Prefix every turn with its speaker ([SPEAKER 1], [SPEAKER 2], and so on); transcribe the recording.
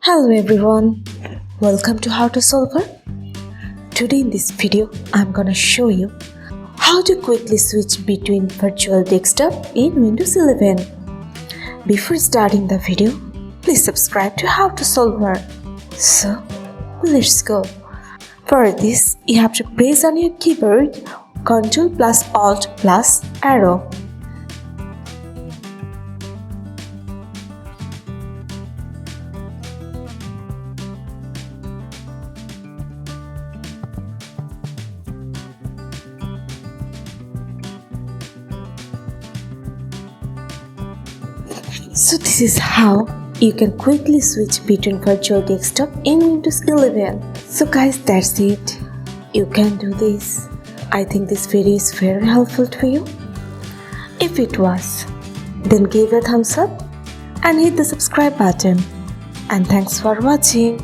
[SPEAKER 1] Hello everyone, welcome to How to Solver. Today in this video, I'm gonna show you how to quickly switch between virtual desktop in Windows 11. Before starting the video, please subscribe to How to Solver. So, let's go. For this, you have to press on your keyboard Ctrl plus Alt plus arrow. So this is how you can quickly switch between virtual desktop in Windows 11. So guys, that's it. You can do this. I think this video is very helpful to you. If it was, then give a thumbs up and hit the subscribe button. And thanks for watching.